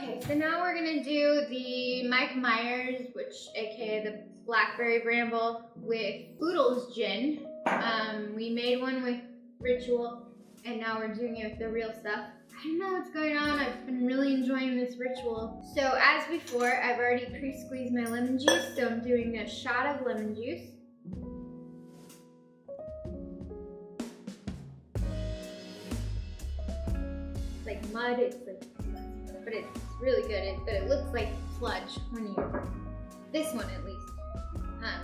Okay, so now we're gonna do the Mike Myers, which aka the Blackberry Bramble with Oodles gin. We made one with Ritual, and now we're doing it with the real stuff. I don't know what's going on. I've been really enjoying this Ritual. So as before, I've already pre-squeezed my lemon juice, so I'm doing a shot of lemon juice. It's like mud, but it's really good. But it looks like sludge when you, this one at least.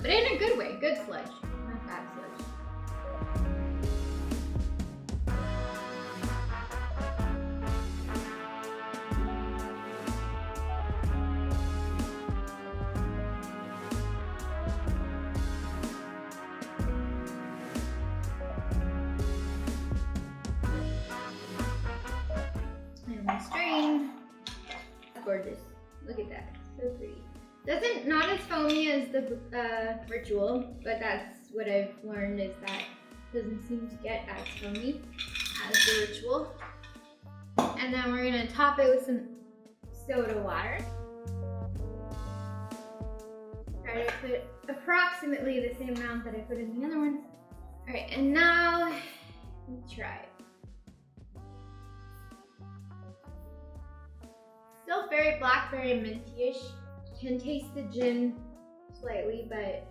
But in a good way, good sludge, not bad sludge. Strain. Gorgeous. Look at that. So pretty. Not as foamy as the Ritual, but that's what I've learned is that it doesn't seem to get as foamy as the Ritual. And then we're gonna top it with some soda water. Try to put approximately the same amount that I put in the other ones. All right, and now let's try it. Still very blackberry and minty-ish. You can taste the gin slightly, but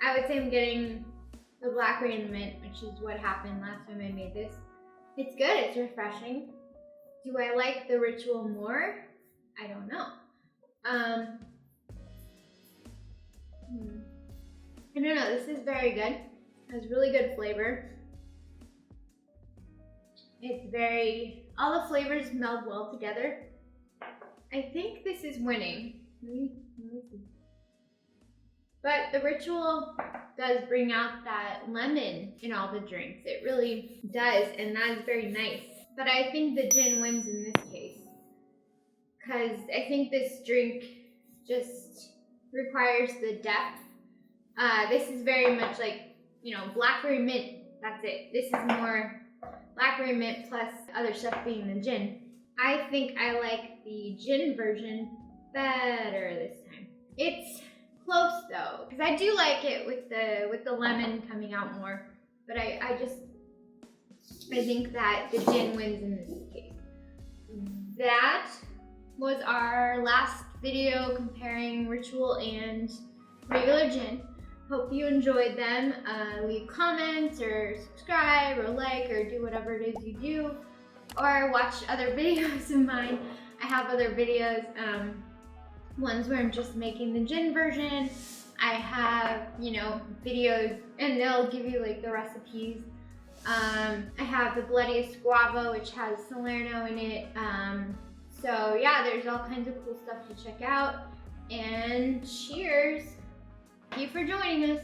I would say I'm getting the blackberry and the mint, which is what happened last time I made this. It's good, it's refreshing. Do I like the Ritual more? I don't know. I don't know, this is very good. It has really good flavor. It's all the flavors meld well together. I think this is winning. Let me see. But the Ritual does bring out that lemon in all the drinks. It really does, and that's very nice. But I think the gin wins in this case, because I think this drink just requires the depth. This is very much like, you know, blackberry mint, that's it. This is more blackberry mint plus other stuff being the gin. I think I like the gin version better this time. It's close though, because I do like it with the lemon coming out more, but I think that the gin wins in this case. That was our last video comparing Ritual and regular gin. Hope you enjoyed them. Leave comments or subscribe or like or do whatever it is you do. Or watch other videos of mine. I have other videos, ones where I'm just making the gin version. I have, you know, videos, and they'll give you like the recipes. I have the bloodiest guava, which has Salerno in it. So yeah, there's all kinds of cool stuff to check out. And cheers! Thank you for joining us.